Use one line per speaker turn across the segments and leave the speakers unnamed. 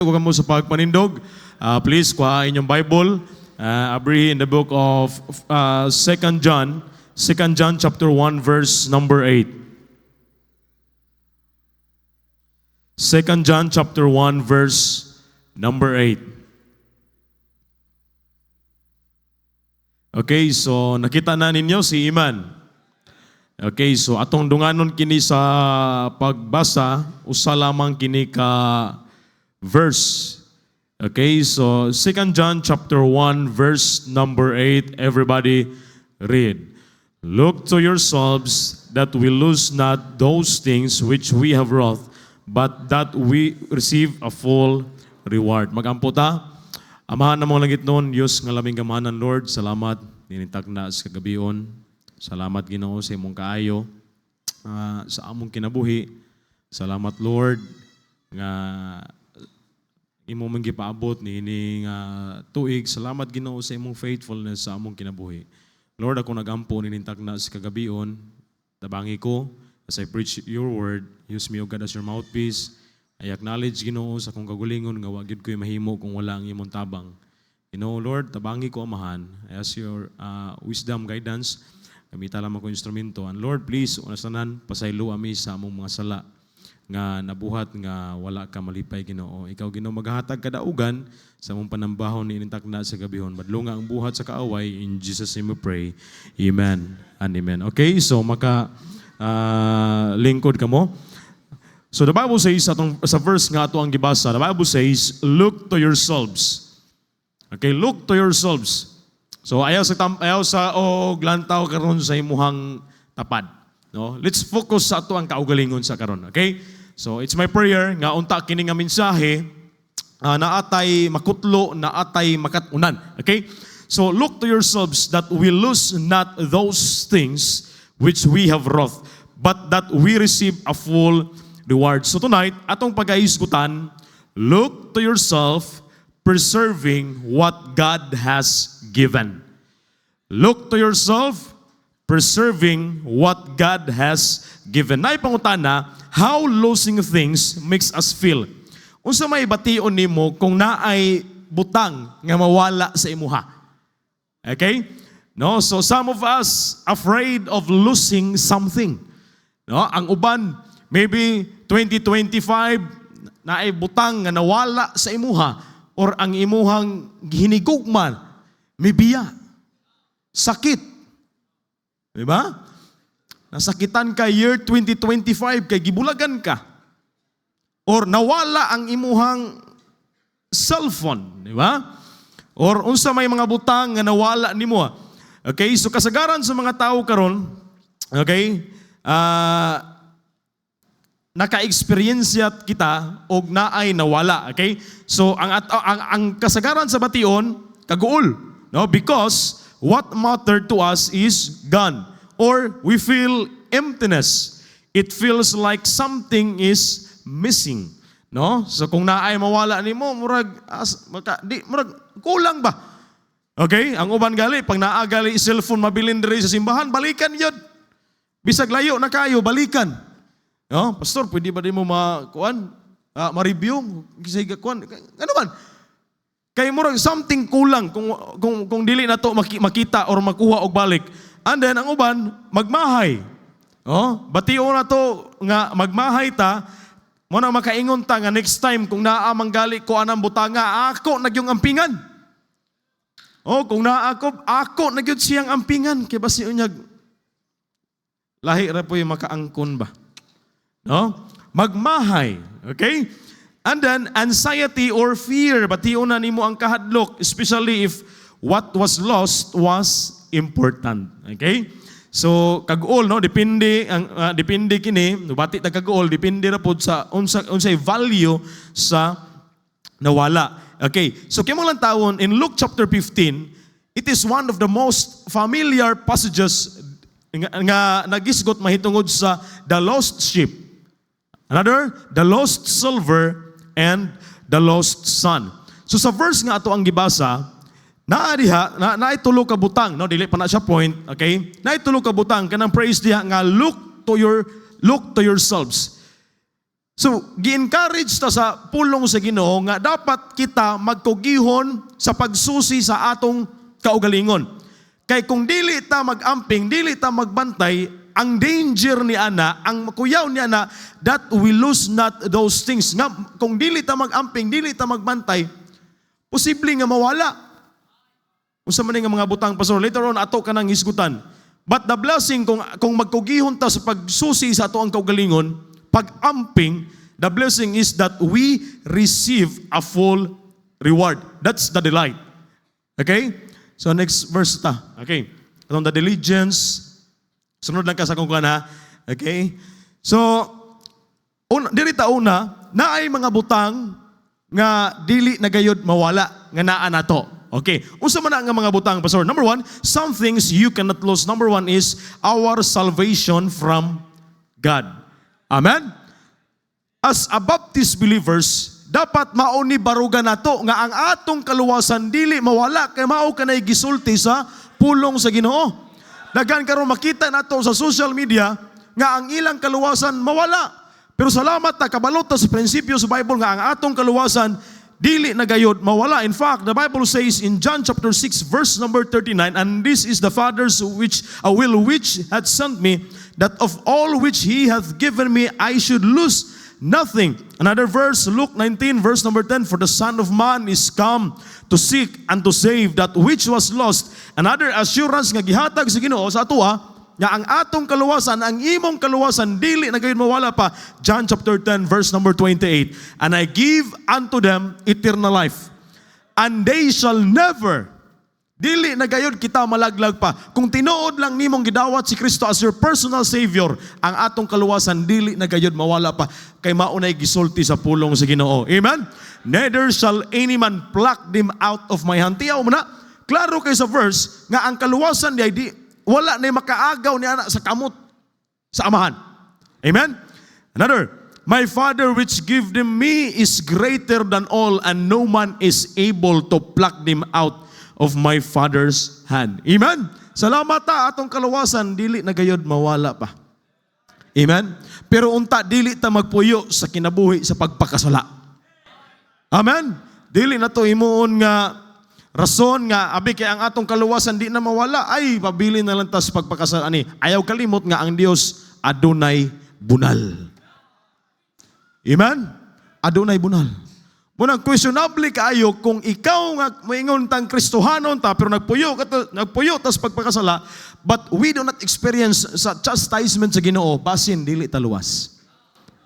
Huwag mo sa pagpanindog. Please, kuha inyong Bible. Abri in the book of 2 John. 2 John chapter 1 verse number 8. 2 John chapter 1 verse number 8. Okay, so nakita na ninyo si Iman. Okay, so atong dunganon kini sa pagbasa, usa lamang kini ka verse. Okay, so 2 John chapter 1 verse number 8. Everybody read. Look to yourselves that we lose not those things which we have wrought, but that we receive a full reward. Magampo ta. Amahan na mga langit noon, Diyos nga labing gamanan, Lord, salamat ninitag na sa kagabion. Salamat Ginoo sa imong kaayo sa among kinabuhi. Salamat Lord nga imo man gipaabot niini nga tuig. Salamat Ginoo sa imong faithfulness sa among kinabuhi. Lord, ako nagampo ninintag na sa kagabion. Tabangi ko as I preach your word. Use me, O God, as your mouthpiece. I acknowledge Ginoo sa akong kagulingon nga wa gyud ko'y mahimo kung wala ang imong tabang. Ginoo Lord, tabangi ko amahan. I ask your wisdom, guidance. Gamita lamang ko instrumento. And Lord, please, unasanan, pasaylo ami sa among mga sala nga nabuhat nga wala ka malipay Ginoo. Ikaw Ginoo maghatag kadaugan sa among panambahon ni inintak na sa gabihon. Madlunga ang buhat sa kaaway. In Jesus' name we pray. Amen and amen. Okay, so lingkod ka mo. So the Bible says, sa verse nga ito ang gibasa, the Bible says, look to yourselves. Okay, look to yourselves. So ayaw sa lantaw karon sa imuhang tapad. No? Let's focus sa ato ang kaugalingon sa karon. Okay? So it's my prayer nga unta kini nga mensahe naatay makutlo, naatay makatunan. Okay? So look to yourselves that we lose not those things which we have wrought, but that we receive a full reward. So tonight, atong pagahisgutan, look to yourself preserving what God has given. Look to yourself preserving what God has given. Naipangutana, how losing things makes us feel. Unsa may bation nimo kung naay butang nga mawala sa imuha. Okay? No, so some of us afraid of losing something. No, ang uban maybe 2025 naay butang nga nawala sa imuha or ang imuhang hinigugman may biya. Sakit. Di ba? Nasakitan ka year 2025 kay gibulagan ka. Or nawala ang imuhang cellphone, di ba? Or unsa may mga butang nga nawala nimo. Okay, so kasagaran sa mga tao karon, okay? Naka-experience kita og naay nawala, okay? So ang kasagaran sa bation kaguol, no? Because what mattered to us is gone. Or we feel emptiness. It feels like something is missing. No? So kung naay mawala nimo, murag kulang ba? Okay? Ang uban gali, pag naagali cellphone mabilin diri sa simbahan, balikan yun. Bisag layo na kayo, balikan. No? Pastor, pwede ba di mo ma-review? Ano man? Kay murag something kulang kung dili na to makita or makuha og balik. And then ang uban magmahay. Oh, batiyo na to nga magmahay ta, mo na makaingon ta nga next time kung naa manggali ko anang butanga, ako nagyong ampingan. Oh, kung naa ako nagyud siyang ampingan kay basi unyag lahi ra poy makaangkon ba. No? Magmahay. Okay? And then, anxiety or fear, batiyo na nimo ang kahadlok, especially if what was lost was important. Okay? So, kag-ol, no? Depende kini, bati ta kag-ol, depende ra pod sa unsay value sa nawala. Okay? So, kimong lang tawon, in Luke chapter 15, it is one of the most familiar passages nga nagisgot mahitungod sa the lost sheep. Another, the lost silver and the lost son. So sa verse nga ato ang gibasa, naitulo ka butang, no, dili pa na siya point, okay? Naitulo ka butang kanang praise diha nga look to yourselves. So, gi-encourage ta sa pulong sa Ginoo nga dapat kita magkugihon sa pagsusi sa atong kaugalingon. Kay kung dili ta magamping, dili ta magbantay, ang danger ni ana, ang makuyaw ni ana, that we lose not those things. Nga, kung dili ta magamping, dili ta magbantay, posible nga mawala. Unsa man nga mga butang pastor, later on ato ka nang hisgutan. But the blessing, kung magkugihon ta sa pagsusi sa ato ang kaugalingon, pag-amping, the blessing is that we receive a full reward. That's the delight. Okay? So next verse ta. Okay. Itong the diligence. Sunod lang ka sa kung ha. Okay? So, dirita una, na ay mga butang nga dili na gayud mawala nga naa nato. Okay. Unsa man nga mga butang, Pastor? Number one, some things you cannot lose. Number one is our salvation from God. Amen? As a Baptist believers, dapat mauni barugan nato nga ang atong kaluwasan dili mawala kay mao kanay gisulti sa pulong sa Ginoo. Daghan karon makita nato sa social media nga ang ilang kaluwasan mawala. Pero salamat ta kabalot ta sa prinsipyo sa Bible nga ang atong kaluwasan dili na gayud mawala. In fact, the Bible says in John chapter 6 verse number 39, and this is the Father's will which hath sent me, that of all which he hath given me I should lose nothing. Another verse, Luke 19 verse number 10, for the Son of Man is come to seek and to save that which was lost. Another assurance nga gihatag sa Ginoo sa atoa nga ang atong kaluwasan, ang imong kaluwasan dili na gayud mawala pa. John chapter 10 verse number 28, and I give unto them eternal life, and they shall never, dili na gayud kita malaglag pa. Kung tinuod lang nimong gidawat si Kristo as your personal Savior, ang atong kaluwasan dili na gayud mawala pa. Kay maunay gisulti sa pulong sa Ginoo. Amen? Neither shall any man pluck them out of my hand. Tiyaw mo na, klaro kay sa verse, nga ang kaluwasan di wala na makaagaw ni anak sa kamot sa amahan. Amen? Another, my Father which give them me is greater than all, and no man is able to pluck them out of my Father's hand. Amen? Salamat ta atong kaluwasan dili na gayud mawala pa. Amen? Pero unta dili ta magpuyo sa kinabuhi sa pagpakasala. Amen? Dili na to himuon nga rason nga abi kay ang atong kaluwasan di na mawala, ay pabili na lang tas pagpakasala ani. Ayaw kalimot nga ang Dios adunay bunal. Amen? Adunay bunal. Munang questionable kaayo kung ikaw nga moingon tang Kristohanon ta pero nagpuyo tas pagpakasala, but we do not experience sa chastisement sa Ginoo, basin dili taluwas.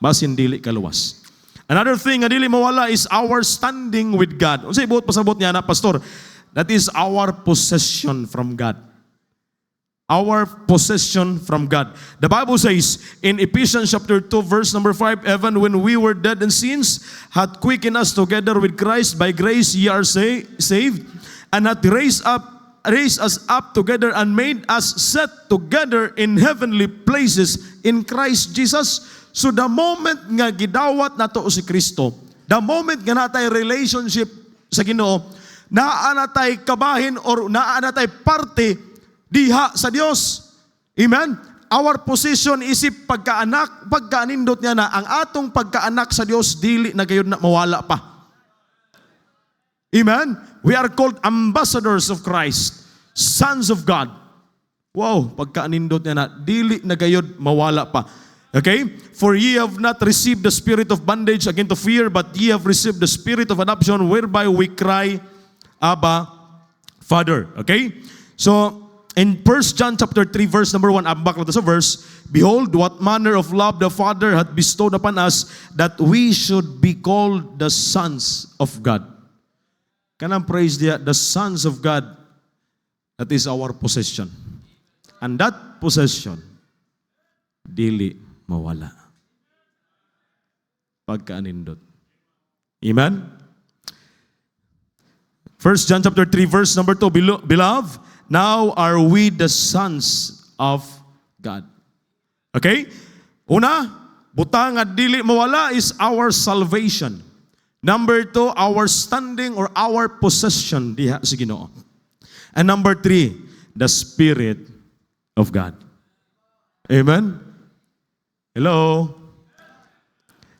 Basin dili kaluwas. Another thing nga dili mawala is our standing with God. Unsay buot pasabot niya na, Pastor? That is our possession from God. Our possession from God. The Bible says in Ephesians chapter 2 verse number 5, even when we were dead in sins, hath quickened us together with Christ. By grace ye are saved, and hath raised us up together and made us set together in heavenly places in Christ Jesus. So the moment nga gidawat nato si Kristo, the moment nga natay relationship sa Ginoo, naa natay kabahin or naa natay parte diha sa Dios. Amen? Our position isip pagkaanak, pagkaanindot niya na ang atong pagkaanak sa Dios dili na gayud na mawala pa. Amen? We are called ambassadors of Christ, sons of God. Wow, pagkaanindot niya na dili na gayud mawala pa. Okay? For ye have not received the spirit of bondage again to fear, but ye have received the spirit of adoption, whereby we cry, Abba, Father. Okay? So, in 1 John chapter 3 verse number 1, abak lang sa verse, behold, what manner of love the Father hath bestowed upon us, that we should be called the sons of God. Kanang praise dia, the sons of God, that is our possession. And that possession, dili mawala. Pagkaanindot. Amen? 1 John chapter 3 verse number 2, beloved, now are we the sons of God. Okay? Una, butang at dili mawala is our salvation. Number 2, our standing or our possession diha sa Ginoo. And number 3, the Spirit of God. Amen? Hello?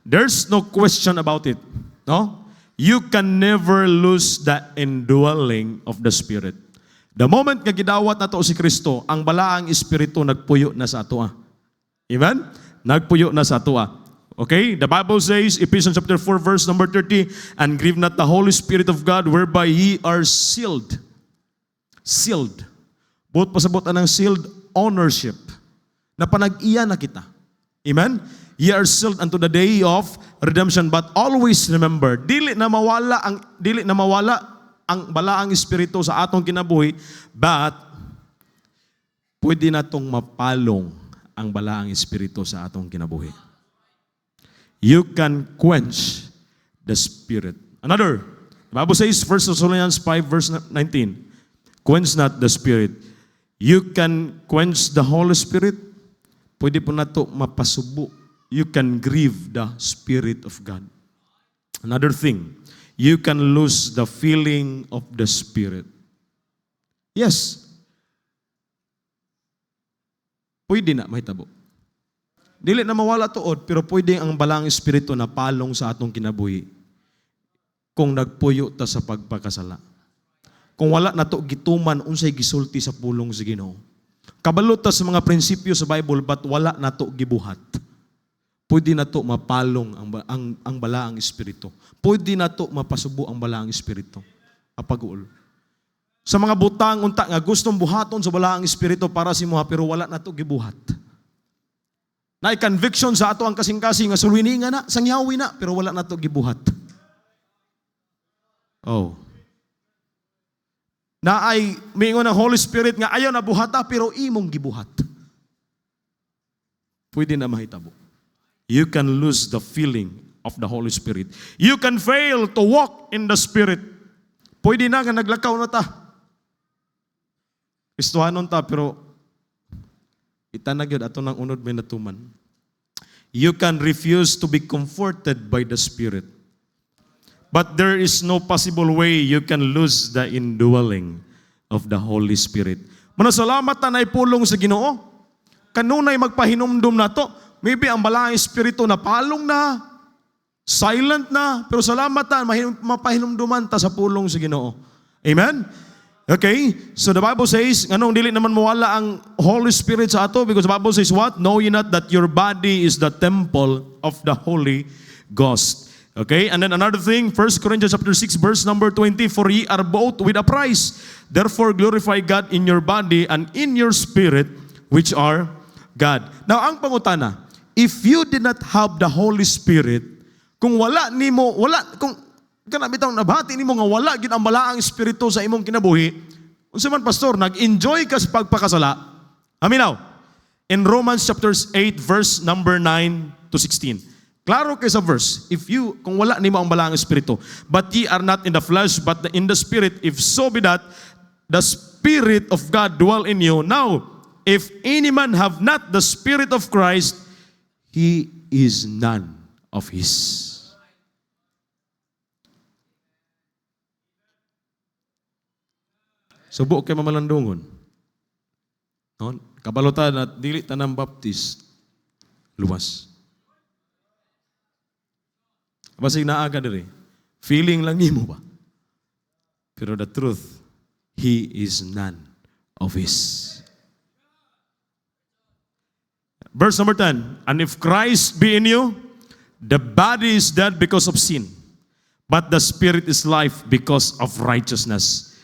There's no question about it. No? You can never lose the indwelling of the Spirit. The moment nga gidawat nato si Kristo, ang balaang Espiritu nagpuyo na sa atoa. Amen? Nagpuyo na sa atoa. Okay? The Bible says, Ephesians chapter 4, verse number 30, and grieve not the Holy Spirit of God, whereby ye are sealed. Sealed. Buot pasabot ng sealed ownership. Na panag-iya na kita. Amen? Ye are sealed unto the day of redemption, but always remember, dili na mawala ang balaang espiritu sa atong kinabuhi, but pwede natong mapalong ang balaang espiritu sa atong kinabuhi. You can quench the Spirit. Another, the Bible says, 1 Thessalonians 5 verse 19, quench not the Spirit. You can quench the Holy Spirit. Pwede po nato mapasubo. You can grieve the Spirit of God. Another thing, you can lose the feeling of the Spirit. Yes. Pwede na mahitabo. Dili na mawala tuod, pero pwede ang balang espiritu na palong sa atong kinabuhi kung nagpuyo ta sa pagpakasala. Kung wala na to gituman, unsay gisulti sa pulong sa Ginoo. Kabalo ta sa mga prinsipyo sa Bible, but wala na to gibuhat. Pwede na to mapalong ang balaang espiritu. Pwede na to mapasubo ang balaang espiritu. Apag-uol. Sa mga butang unta nga gustong buhaton sa balaang espiritu para si moha, pero wala na to gibuhat. Naay conviction sa ato ang kasing-kasing nga sulwini nga na, sangyawi na, pero wala na to gibuhat. Oh. Naay mingon ng Holy Spirit nga ayaw na buhata, pero imong gibuhat. Pwede na mahitabo. You can lose the feeling of the Holy Spirit. You can fail to walk in the Spirit. Pwede na nga naglakaw na ta. Kristohanon ta, pero itanag yun, ato ng unod may natuman. You can refuse to be comforted by the Spirit. But there is no possible way you can lose the indwelling of the Holy Spirit. Manasalamat na naipulong sa Ginoo. Kanunay magpahinumdum na to. Maybe ang balaang espiritu na palong na, silent na, pero salamat na mapahinumduman ta sa pulong sa Ginoo. Amen? Okay, so the Bible says, anong dili naman mawala ang Holy Spirit sa ato? Because the Bible says what? Know ye not that your body is the temple of the Holy Ghost. Okay, and then another thing, 1 Corinthians chapter 6, verse number 20, for ye are bought with a price. Therefore glorify God in your body and in your spirit, which are God. Now, ang pangutana, if you did not have the Holy Spirit, kung wala nimo, kung kana bitaw nabati nimo nga wala gid ang balaang espiritu sa imong kinabuhi, unsa man pastor, nag-enjoy ka sa pagpakasala. Aminaw. In Romans chapter 8 verse number 9 to 16. Klaro kay sa verse, kung wala nimo ang balaang espiritu, but ye are not in the flesh but in the spirit, if so be that the Spirit of God dwell in you. Now, if any man have not the Spirit of Christ, he is none of his. Subo kay mamalandungon. No? Kabalutan at dili tanang baptist. Luwas. Basig naaga diri. Feeling lang nimo ba? Pero the truth, he is none of his. Verse number 10. And if Christ be in you, the body is dead because of sin, but the spirit is life because of righteousness.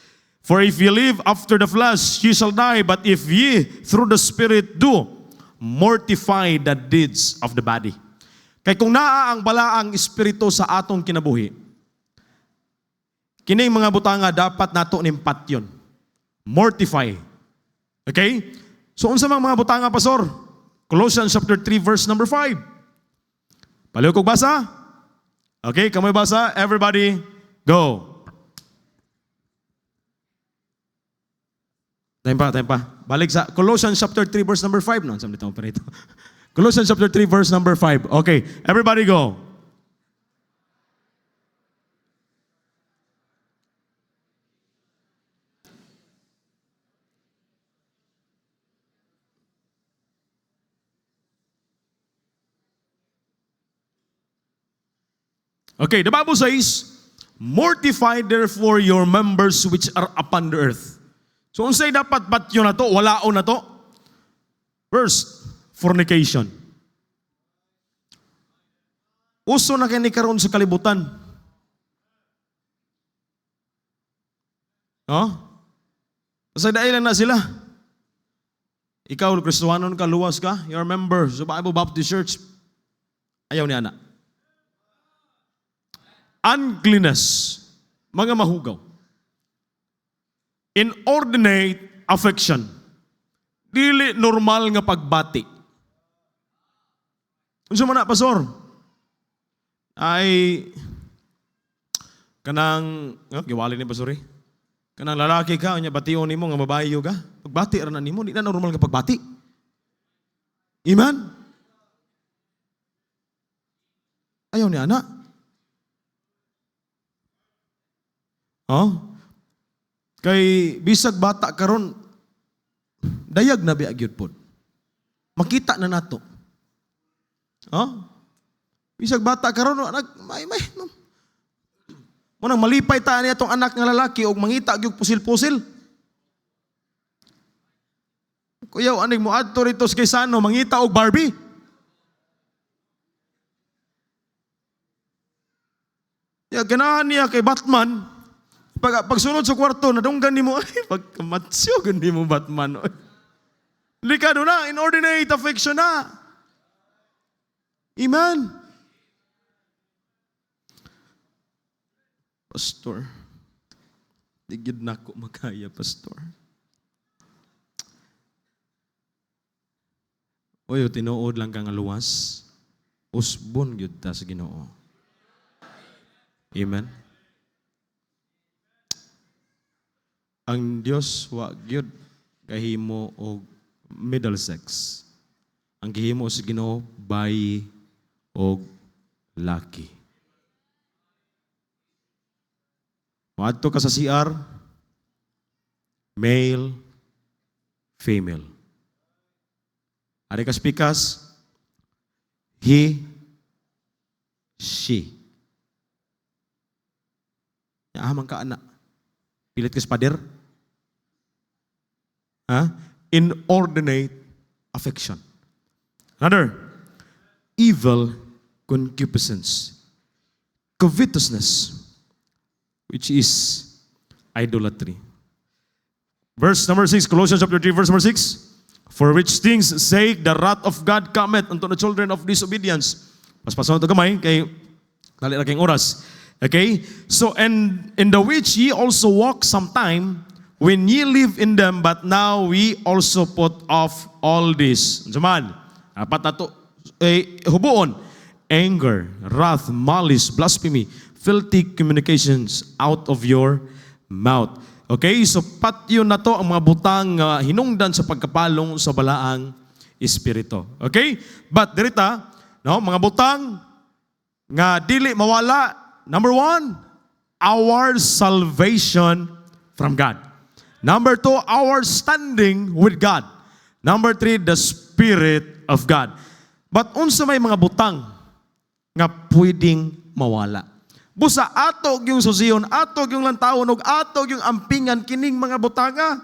For if ye live after the flesh, ye shall die. But if ye through the Spirit do mortify the deeds of the body. Kay kung naa ang balaang espiritu sa atong kinabuhi, kining mga butanga dapat nato nimpat yun. Mortify. Okay? So unsa mang mga butanga, pastor? Colossians chapter 3 verse number 5. Paliw kog basa? Okay, kamoy basa? Everybody, go. Time pa. Balik sa Colossians chapter 3 verse number 5. No, saan dito pa rito? Colossians chapter 3 verse number 5. Okay, everybody go. Okay, the Bible says, mortify therefore your members which are upon the earth. So unsay dapat batyo na to, walaon na to? First, fornication. Uso na kini karon sa kalibutan. Oh? Sa dailan na sila. Ikaw, Kristohanon ka, luwas ka, you're a member sa Bible Baptist Church. Ayaw ni ana. Uncleanness, mga mahugaw. Inordinate affection, dili normal nga pagbati. Unsa man na, pastor? Ay kanang giwali ni pastor eh. Kanang lalaki ka, unya bation nimo nga mabayo ka. Pagbati ra na nimo, di na normal nga pagbati. Iman? Ayaw ni ana. Oh? Kay bisag bata karon dayag na biag yun po. Makita na nato. Oh? Bisag bata karon may Munang malipay ta niya itong anak ng lalaki o mangita yung pusil-pusil. Kuyaw, aning mo adto rito sa Quezano, mangita og Barbie. Ya, ganahan niya kay Batman. Pagsunod sa kwarto, nadunggan ni mo, ay, pagkamatsyo, gandi mo Batman. Likado na, inordinate affection na. Amen. Pastor, digid na ako magkaya, Pastor. Oy, tinuod lang kang aluwas. Usbon gyud ta sa Ginoo. Amen. Ang Dios wa gyud kahimo og middle sex. Ang gihimo sa Ginoo bayi og laki. Maadto ka sa CR, male, female. Ari ka spikas, he, she. Yaman ka anak. Pilit ka sa pader? Inordinate affection. Another, evil concupiscence. Covetousness, which is idolatry. Verse number 6, Colossians chapter 3, verse number 6. For which things sake the wrath of God cometh unto the children of disobedience. Paspason ito gamay, kay dali na kayong oras. Okay? So, and in the which ye also walk sometime, when ye live in them, but now we also put off all this. Jaman, apat na to, hubuon, anger, wrath, malice, blasphemy, filthy communications out of your mouth. Okay, so patyo na to ang mga butang hinungdan sa pagkapalong sa balaang espiritu. Okay? But dirita, no, mga butang nga dili mawala. Number 1, our salvation from God. Number 2, our standing with God. Number 3, the Spirit of God. But unsa may mga butang nga pwedeng mawala? Busa atog yung susiyon, atog yung lantawon, og atog yung ampingan kining mga butanga.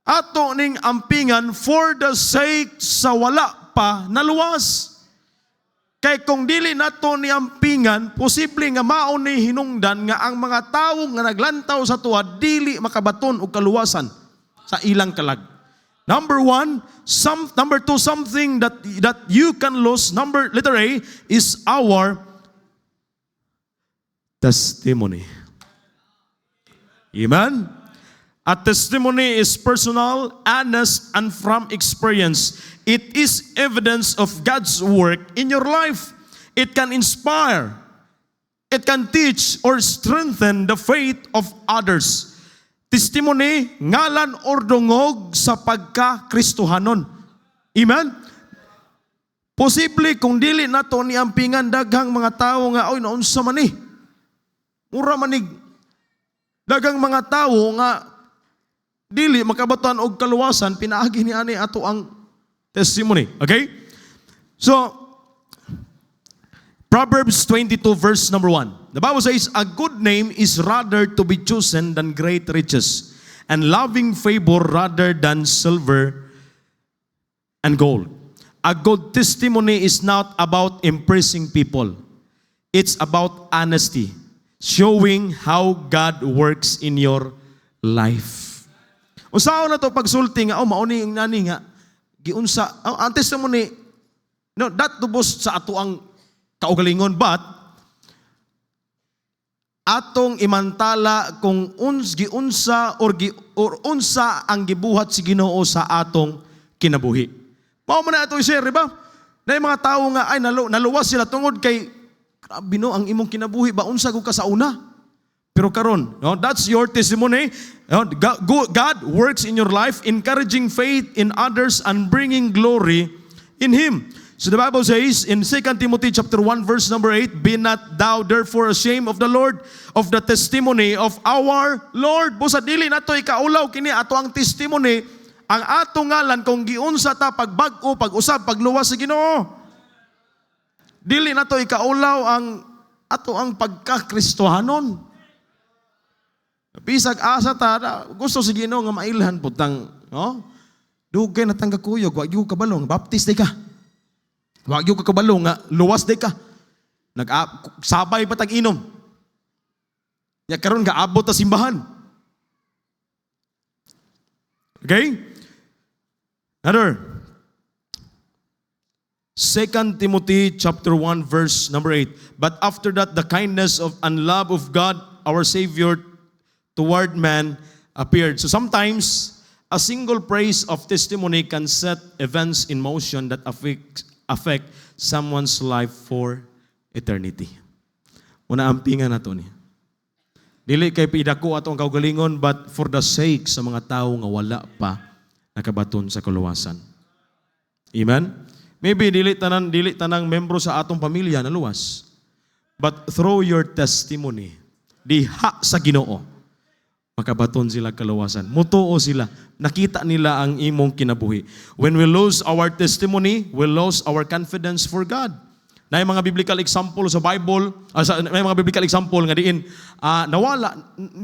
Ato ning ampingan for the sake sa wala pa naluwas. Kay kung dili nato ni ampingan, posible nga maon ni hinungdan nga ang mga tawo nga naglantaw sa tuwa dili makabaton og kaluwasan sa ilang kalag. Number 1, number 2, something that you can lose. Letter A is our testimony. Amen? A testimony is personal, honest, and from experience. It is evidence of God's work in your life. It can inspire. It can teach or strengthen the faith of others. Testimony, ngalan or dungog sa pagka-Kristohanon. Amen? Posible kung dili nato ni ampingan daghang mga tao nga, oy, naunsa man ni. Mura manig. Daghang mga tao nga dili makabatan og kaluwasan, pinaagi ni ani ato ang testimony. Okay? So, Proverbs 22 verse number 1. The Bible says, a good name is rather to be chosen than great riches, and loving favor rather than silver and gold. A good testimony is not about impressing people. It's about honesty, showing how God works in your life. Usaon na to pagsulti nga, mauni yung nani nga, giunsa, ang testimony, no, that tubos sa ato ang kaugalingon, but atong imantala kung giunsa or unsa ang gibuhat si Ginoo sa atong kinabuhi. Mao man na ato i-share, ba? Na yung mga tao nga ay naluwas sila tungod kay grabe no ang imong kinabuhi ba unsa gud ka sa una. Pero karon, no, that's your testimony. No, God works in your life, encouraging faith in others and bringing glory in Him. So the Bible says in 2 Timothy chapter 1 verse number 8, be not thou therefore ashamed of the Lord, of the testimony of our Lord. Busa dili nato ikaulaw kini ato ang testimony, ang ato ngalan kung giunsa ta pagbag-o, pag-usab, pagluwas sa Ginoo. Dili nato ikaulaw ang ato ang pagkakristohanon. Bisag asa ta gusto sa Ginoo nga mailhan putang, no? Dugay na tangga kuyog, wa gyud kabalo, baptist day ka. Wa gyud ka kabalo nga luwas day ka. Sabay pa tag-inom. Ya karon nga abot ta simbahan. Okay? Another. 2 Timothy chapter 1 verse number 8. But after that the kindness of and love of God our Savior toward man appeared. So sometimes a single praise of testimony can set events in motion that affect someone's life for eternity. Una ampingan nato ni. Dili kay pidako atong kaugalingon, but for the sake sa mga tao nga wala pa nakabaton sa kaluwasan. Amen? Maybe dili tanang membro sa atong pamilya na luwas. But through your testimony, diha sa Ginoo, makabaton sila kaluwasan. Mutuo sila. Nakita nila ang imong kinabuhi. When we lose our testimony, we lose our confidence for God. Na yung mga biblical example sa Bible, may mga biblical example nga diin, nawala,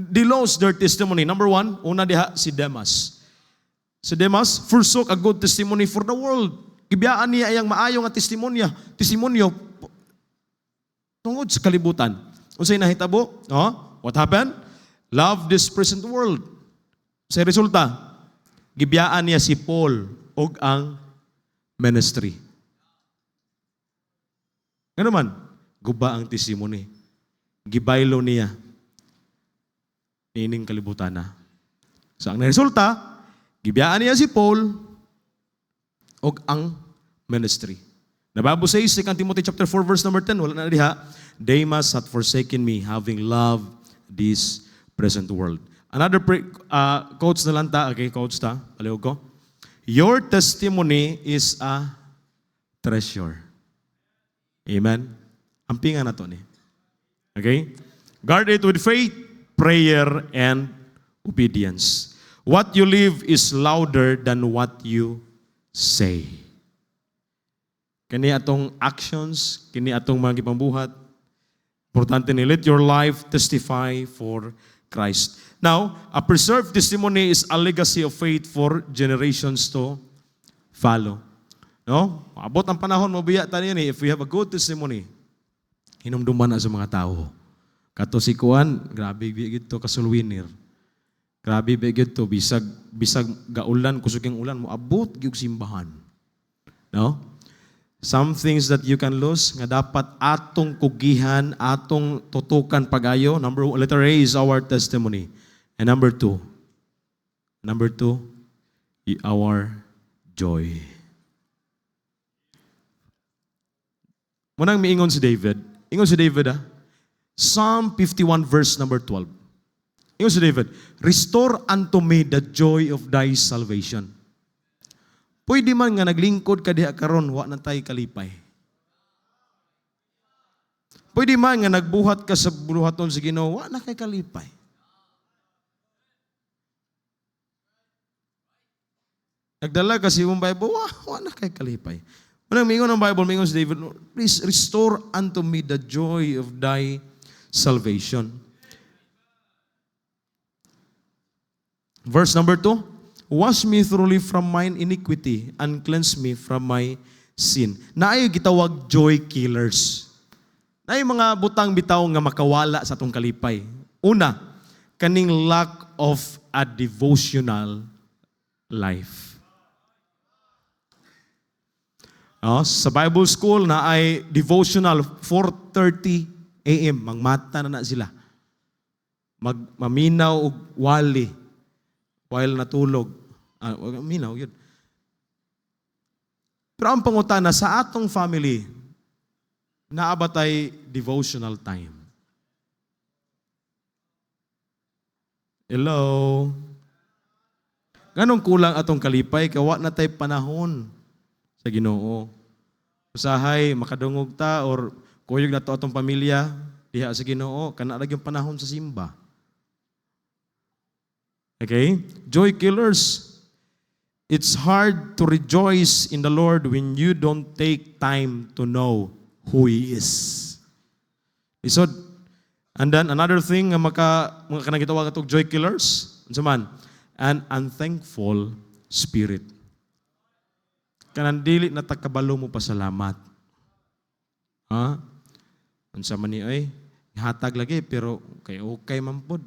they lost their testimony. Number 1, una diha si Demas. Si Demas forsook a good testimony for the world. Gibiyaan niya ang maayo nga testimonyo tungod sa kalibutan. Unsay nahitabo? What happened? Love this present world. Sa resulta, gibiyaan niya si Paul og ang ministry. Nga naman, guba ang testimony. Gibaylo niya ining kalibutan na. So ang resulta, gibiyaan niya si Paul og ang ministry. The Bible says, 2 Timothy chapter 4 verse number 10, wala na diha, Demas hath forsaken me, having loved this present world. Another quotes na lang ta, okay, quotes ta, palihog ko. Your testimony is a treasure. Amen? Ampingan na to ni. Okay? Guard it with faith, prayer, and obedience. What you live is louder than what you say. Kini atong actions, kini atong mga gipambuhat, importante ni, let your life testify for Christ. Now, a preserved testimony is a legacy of faith for generations to follow. No? Abot ang panahon, mabiya tayo ni, if we have a good testimony, hinumduman na sa mga tao. Kato si Kuan, grabe bigid to kasulwinir. Grabe bigid to, bisag gaulan, kusuging ulan, mo abot gyud simbahan. No? Some things that you can lose, nga dapat atong kugihan, atong tutukan pagayo. Letter A is our testimony. And number two, our joy. Munang miingon si David. Ingon si David, Psalm 51 verse number 12. Ingon si David, restore unto me the joy of thy salvation. Pwede man nga naglingkod ka diha karon, wa na tay kalipay. Pwede man nga nagbuhat ka sa buluhaton sa Ginoo, wa na kay kalipay. Nagdala ka sa imong Bible, wa na kay kalipay. Unang mingon ng Bible, mingon si David, please restore unto me the joy of thy salvation. Verse number 2, wash me thoroughly from mine iniquity and cleanse me from my sin. Naayo gitawag joy killers. Naayo mga butang bitaw nga makawala sa atong kalipay. Una, kaning lack of a devotional life. Sa Bible school na ay devotional 4:30 a.m. Mangmata na sila. Maminaw og wali while natulog. Minaw yun. Pero ang pangutana sa atong family, naabatay devotional time. Hello? Ganong kulang atong kalipay, kawa na tay panahon sa Ginoo. Usahay, makadungog ta, or kuyog na to atong pamilya, diha sa Ginoo, kana ra yung panahon sa simba. Okay? Joy killers. It's hard to rejoice in the Lord when you don't take time to know who He is. So, and then another thing, mga kanang gitawag atong joy killers, an unthankful spirit. Kanang dili na takabalo mo pasalamat. Ha? Unsa man ni ay hatag lagi pero okay man pod.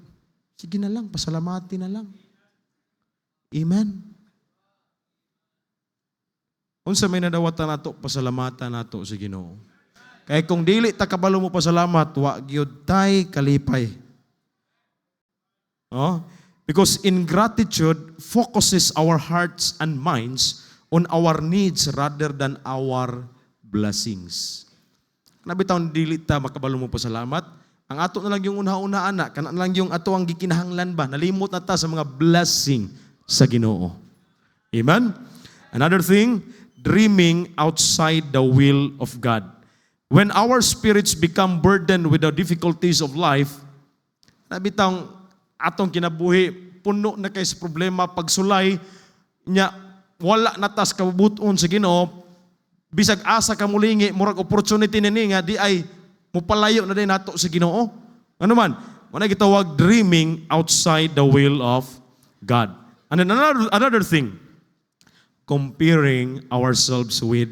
Sige na lang, pasalamati na lang. Amen. Unsa may nadawatan nato, pasalamatan nato sa Ginoo. Kay kung dili takabalo mo pasalamat, wa gyud tay kalipay. Because ingratitude focuses our hearts and minds on our needs rather than our blessings. Nabitaw dili ta makabalo mo pasalamat, ang ato na lang yung una-una anak, kana na lang yung ato ang gikinahanglan ba, nalimot na ta sa mga blessing sa Ginoo. Amen? Another thing, dreaming outside the will of God. When our spirits become burdened with the difficulties of life, nabitaw atong kinabuhi, puno na kay sa problema, pagsulay, nya, wala natas kabubuton sa Ginoo, bisag asa ka mulingi, murag opportunity nini nga, di ay mupalayo na din nato sa Ginoo. Ano man? Muna gitawag dreaming outside the will of God. And then another thing, comparing ourselves with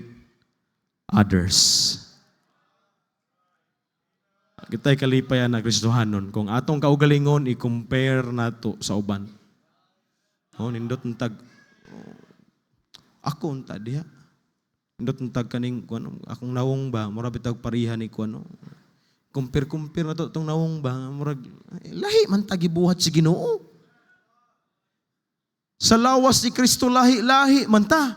others. Kita'y kalipayan na Kristohanon, kung atong kaugalingon, i-compare nato sa uban. Nindot ntag, ako unta diha. Nindot ntag kaning, akong nawong ba, murag bitag parihan ni kuano. Compare na to, itong nawong ba, murag, lahi man tagibuhat si Ginoo. Sa lawas ni Kristo, lahi man ta.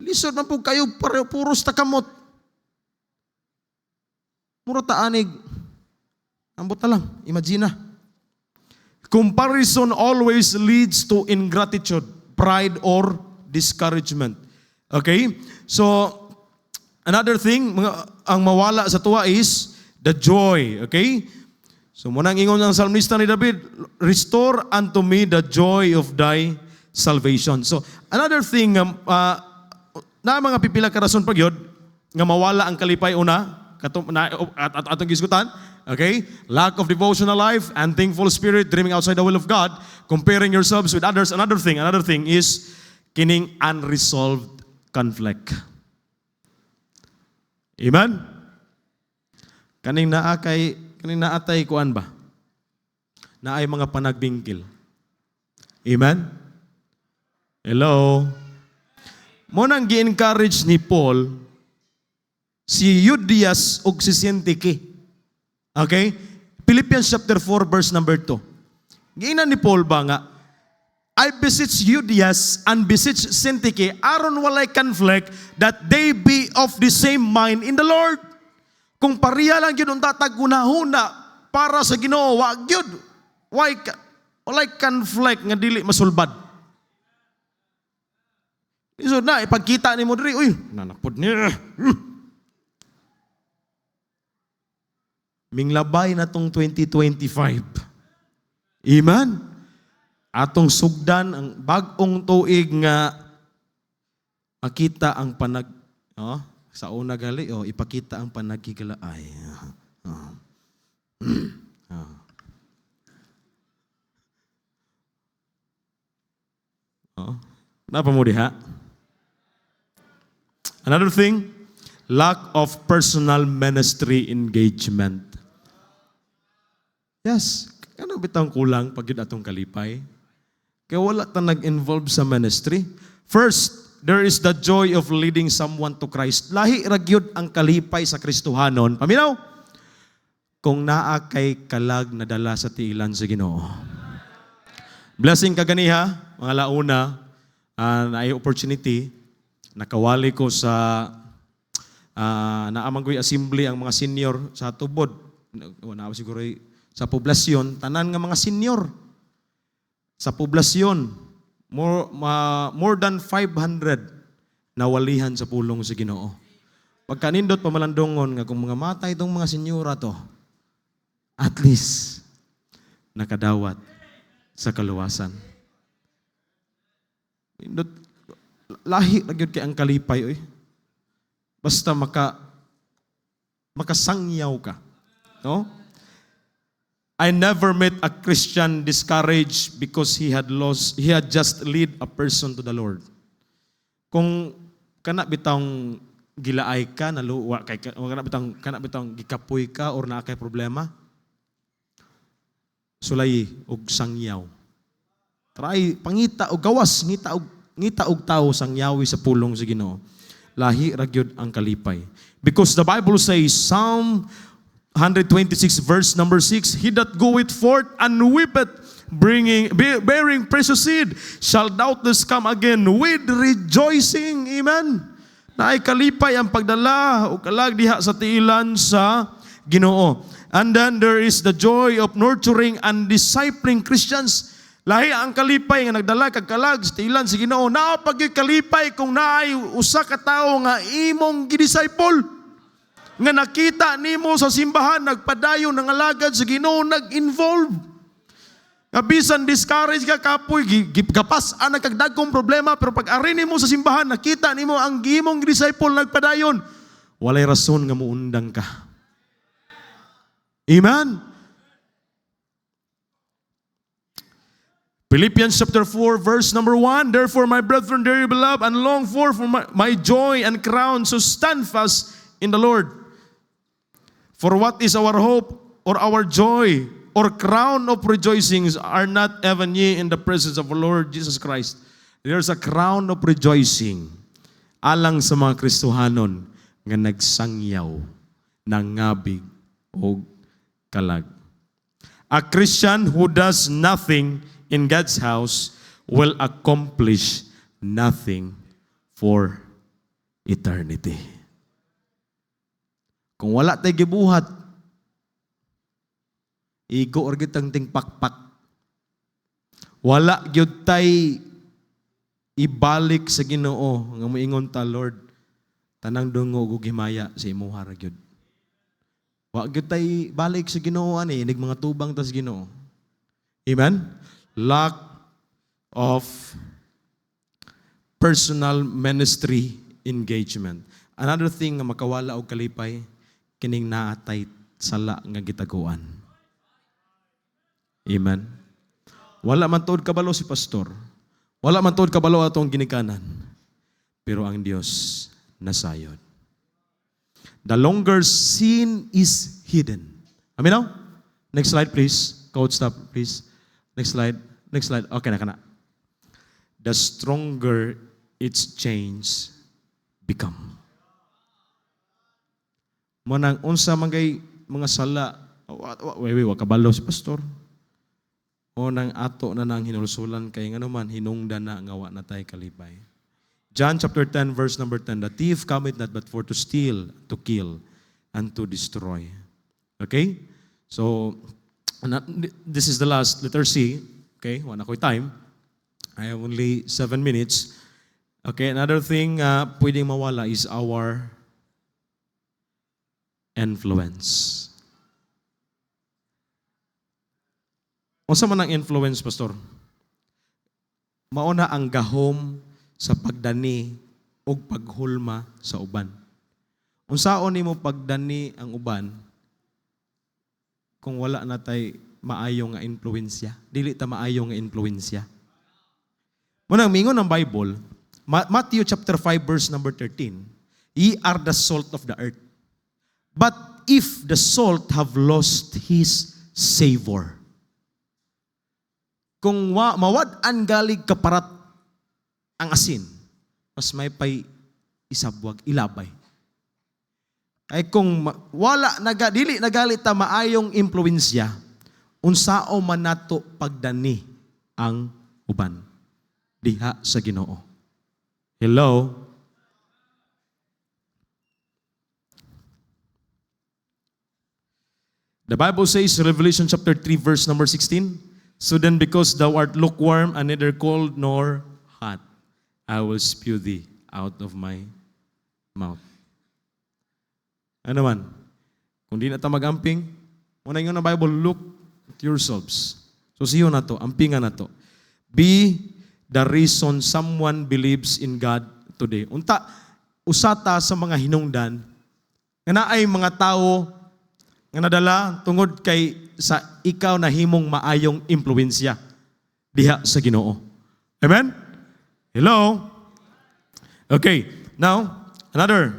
Lisod man po kayo, puros takamot. Mura taanig. Ambot na lang. Imagine na. Comparison always leads to ingratitude, pride, or discouragement. Okay? So, another thing, ang mawala sa tuwa is the joy. Okay? So, munang ingon ng salmista ni David, restore unto me the joy of thy salvation. So, another thing, na mga pipila ka rason pagyod, nga mawala ang kalipay una, atong gisgutan, okay? Lack of devotional life, unthankful spirit, dreaming outside the will of God, comparing yourselves with others. Another thing is kining unresolved conflict. Amen? Kaning naatay kuan ba? Na ay mga panagbingkil. Amen? Hello? Mo nang gi-encourage ni Paul si Euodias ug si Syntyche. Okay? Philippians chapter 4 verse number 2. Giingnan ni Paul ba nga, I beseech Euodias and beseech Syntyche aron walay conflict that they be of the same mind in the Lord. Kung pariya lang yun ang tatag-hunahuna para sa Ginoo, wag yun. Walay conflict nga dili masulbad. Isod na, ipagkita ni mo diri, uy, nanakpod niya. Minglabay na tong 2025. Amen? Atong sugdan ang bag-ong tuig nga Akita ang sa una gali, ipakita ang panagkikalaay. Napa mo diha? Another thing, lack of personal ministry engagement. Yes, ano bitang kulang pag yun atong kalipay? Kaya wala ta nag-involve sa ministry. First, there is the joy of leading someone to Christ. Lahi ragyod ang kalipay sa Kristohanon. Paminaw? Kung naa kay kalag na dala sa tiilan sa Ginoo. Blessing kaganiha, mga launa, na opportunity, nakawali ko sa naamanggoy assembly ang mga senior sa tubod. Wala siguro sa poblasyon, tanan nga mga senior. Sa poblasyon, more than 500 nawalihan sa pulong sa Ginoo. Pagkanindot pamalandongon nga kung mga matay itong mga senyora to, at least nakadawat sa kaluwasan. Indot lahi ra gyud kay ang kalipay oy. Basta makasangyaw ka, no? I never met a Christian discouraged because he had just lead a person to the Lord. Kung kana bitang gilaay ka, naluwa kay kana bitang gikapoy ka or naa kay problema, sulay og sangyaw. Try pangita og gawas, ngita og tawo sangyawi sa pulong sa Ginoo. Lahi ra gyud ang kalipay. Because the Bible says, Psalm 126 verse number 6, he that goeth forth and weepeth, bearing precious seed, shall doubtless come again with rejoicing. Amen. Naay kalipay ang pagdala o kalag diha sa tiilan sa Ginoo. And then there is the joy of nurturing and discipling Christians. Lahi ang kalipay nga nagdala kag kalag sa tiilan sa Ginoo. Naa pag kalipay kung naay usa ka tawo nga imong gidisciple. Nga nakita nimo sa simbahan, nagpadayon, nangalagad sa Ginoo, nag-involve. Kabisan discourage ka kapoy, gapas-an nagkagdagkong problema, pero pag ari nimo sa simbahan, nakita nimo ang gimong disciple nagpadayon, walay rason nga muundang ka. Amen? Philippians chapter 4 verse number 1, therefore my brethren dearly beloved and long for my joy and crown, so stand fast in the Lord. For what is our hope or our joy or crown of rejoicings are not even ye in the presence of our Lord Jesus Christ. There's a crown of rejoicing alang sa mga Kristohanon nga nagsangyaw, nangabig o kalag. A Christian who does nothing in God's house will accomplish nothing for eternity. Kung wala tayo gibuhat, igo or gitang ting pakpak. Wala gyud tay ibalik sa Ginoo nga moingon ta, Lord, tanang dungo ug himaya sa imuha ra gyud. Wa gyud tay balik sa Ginoo ani nig mga tubang ta sa Ginoo. Amen. Lack of personal ministry engagement. Another thing nga makawala og kalipay, kining naatay sala nga gitaguan. Amen. Wala man tuod kabalo si pastor. Wala man tuod kabalo atong ginikanan. Pero ang Dios nasayod. The longer sin is hidden. Amen now? Next slide please. Code stop please. Next slide. Next slide. Okay na kana. The stronger its change become. Manang unsa man kay mga sala, wa kabalo si pastor. O nang ato na nang hinulsulan kay ngano man hinungdan na nga wa na tay kalipay. John chapter 10 verse number 10, the thief cometh not but for to steal, to kill, and to destroy. Okay? So this is the last, letter C. Okay, wala ko'y time. I have only 7 minutes. Okay, another thing pwedeng mawala is our influence. Unsa man ang influence, pastor? Mauna ang gahom sa pagdani
og paghulma sa uban. Unsaon nimo pagdani ang uban kung wala na tay maayo nga influensya? Dili ta maayo nga influensya. Munang mingon ng Bible, Matthew chapter 5 verse number 13, ye are the salt of the earth. But if the salt have lost his savor, kung mawad-an galig kaparat ang asin, mas may pay isabwag, ilabay. Ay kung wala dili nagalit ta maayong impluwensya, unsao man nato pagdani ang uban diha sa Ginoo. Hello? The Bible says, Revelation chapter 3 verse number 16, so then because thou art lukewarm and neither cold nor hot, I will spew thee out of my mouth. Ano man? Kung di na ta magamping, una yung na Bible, look at yourselves. So siyo na to, ampingan na to. Be the reason someone believes in God today. Unta, usata sa mga hinungdan, nga naay mga tao nga nadala tungod kay sa ikaw na himong maayong impluwensya diha sa Ginoo. Amen? Hello? Okay, now, another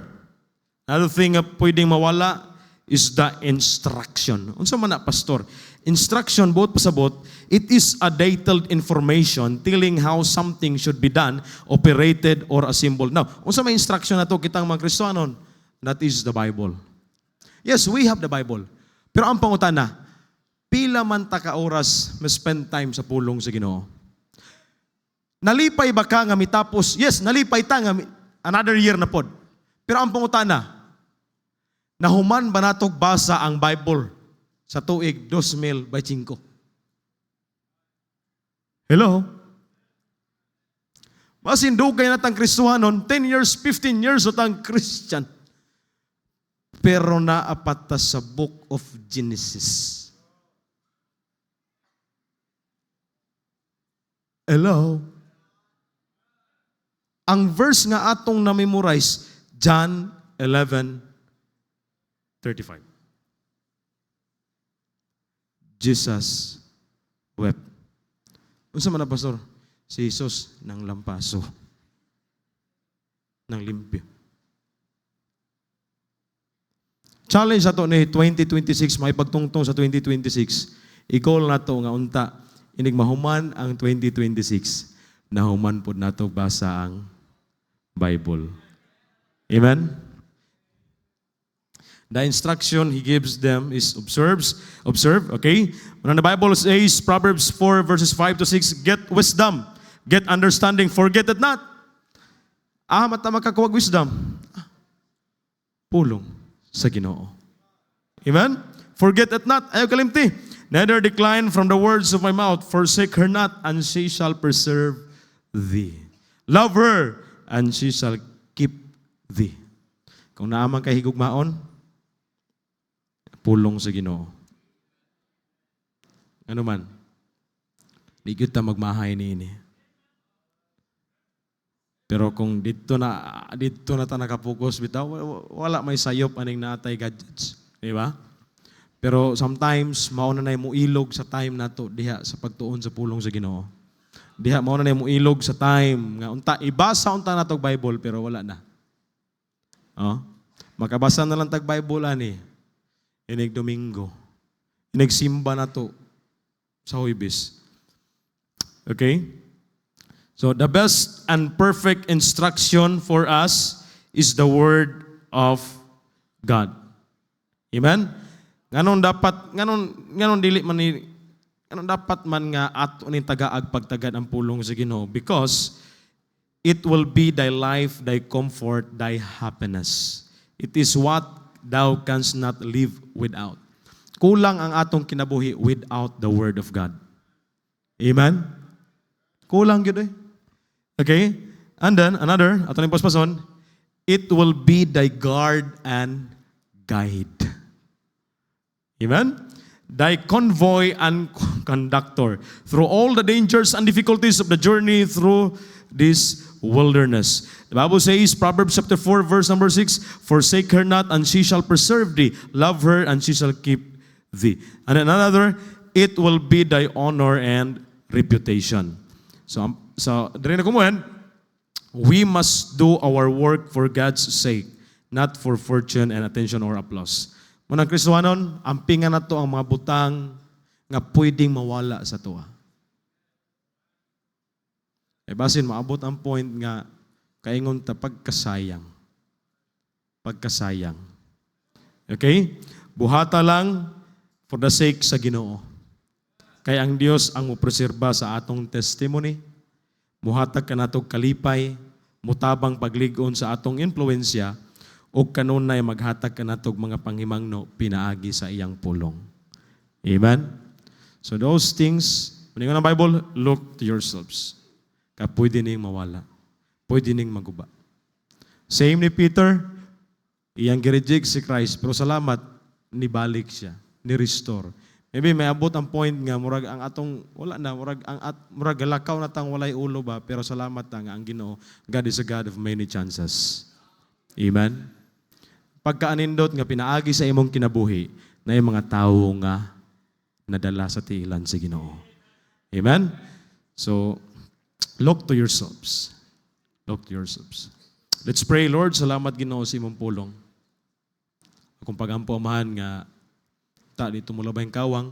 thing na pwedeng mawala is the instruction. Unsa man na, pastor? Instruction, buot pasabot, it is a detailed information telling how something should be done, operated, or assembled. Now, unsa may instruction na to kitang mga Kristiyanon? That is the Bible. Yes, we have the Bible. Pero ang pangutana, pila man ta ka oras ma-spend time sa pulong sa Ginoo? Nalipay ba ka nga mitapos? Yes, nalipay ta nga another year na pod. Pero ang pangutana, nahuman ba natog basa ang Bible sa tuig 2025? Hello? Masin dugay na tang Kristohanon, 10 years, 15 years o tang Christian. Pero naapat ta sa Book of Genesis. Hello? Ang verse nga atong na-memorize, John 11:35. Jesus wept. Unsa man na, pastor? Si Jesus nang lampaso. Nang limpyo. Challenge ato ni 2026, may pagtungtong sa 2026. I-call na to nga unta, inig mahuman ang 2026. Nahuman po na to basa ang Bible. Amen? The instruction he gives them is observe, okay? When the Bible says, Proverbs 4 verses 5 to 6, get wisdom, get understanding, forget it not. Mata makakuwag wisdom. Pulong sa Ginoo. Amen? Forget it not, ayaw kalimti. Neither decline from the words of my mouth, forsake her not, and she shall preserve thee. Love her, and she shall keep thee. Kung naamang kay higugmaon, pulong sa Ginoo. Ano man, di gyud ta magmahay niini. Pero kung dito na ta nakapokus bitaw, wala may sayop aning naatay gadgets, di ba? Pero sometimes mauna na mo ilog sa time nato diha sa pagtuon sa pulong sa Ginoo. Diha mauna na mo ilog sa time nga unta ibasa unta nato Bible pero wala na. Oh. Makabasa na lang tag Bible ani. Inig Domingo. Inig simba nato sa Huwebes. Okay? So the best and perfect instruction for us is the Word of God. Amen? Nganon dapat man nga ato ni tagaag pagtagad ang pulong sa Ginoo because it will be thy life, thy comfort, thy happiness. It is what thou canst not live without. Kulang ang atong kinabuhi without the Word of God. Amen? Kulang yun eh. Okay? And then, another, ato ni paspason, it will be thy guard and guide. Amen? Thy convoy and conductor through all the dangers and difficulties of the journey through this
wilderness. The Bible says, Proverbs chapter 4, verse number 6, forsake her not, and she shall preserve thee. Love her, and she shall keep thee. And another, it will be thy honor and reputation. So diri na kumuhan, we must do our work for God's sake, not for fortune and attention or applause. Munang Kristohanon, ampingan na to ang mga butang nga pwedeng mawala sa tuwa. E basin, maabot ang point nga kaingon ta pagkasayang. Pagkasayang. Okay? Buhata lang for the sake sa Ginoo. Kaya ang Dios ang mupreserba sa atong testimony. Muhatag ka natog kalipay, mutabang pagligon sa atong influensya, o kanunay maghatag ka natog mga panghimangno pinaagi sa iyang pulong. Amen? So those things, maningon ang Bible, look to yourselves. Ka pwede ning mawala. Pwede ning maguba. Same ni Peter, iyang gireject si Christ, pero salamat, nibalik siya, ni-restore. Maybe may abot ang point nga, murag ang atong, wala na, murag galakaw na tang walay ulo ba, pero salamat nga ang Ginoo, God is a God of many chances. Amen? Pagkaanindot nga pinaagi sa imong kinabuhi, na yung mga tao nga nadala sa tiilan sa Ginoo. Amen? So, look to yourselves. Look to yourselves. Let's pray, Lord, salamat Ginoo sa imong pulong. Akong pagampo amahan nga ta dito mo labay kawang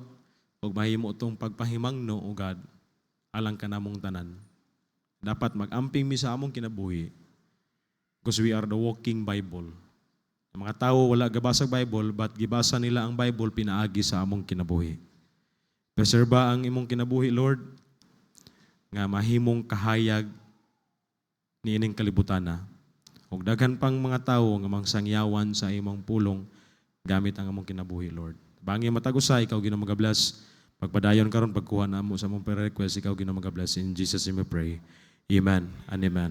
ug mahimo itong pagpahimangno o God alang ka namong tanan. Dapat mag-amping mi sa among kinabuhi because we are the walking Bible. Ang mga tao wala gabasag Bible but gibasa nila ang Bible pinaagi sa among kinabuhi. Preserba ang imong kinabuhi, Lord, nga mahimong kahayag niining kalibutana. Ug daghan pang mga tawo nga mangsangyawan sa imong pulong gamit ang among kinabuhi, Lord. Bangi matagusay, ikaw Ginoo magabless. Pagpadayon karon pagkuha namo sa among prayer request, ikaw Ginoo magabless. In Jesus name we pray. Amen and amen.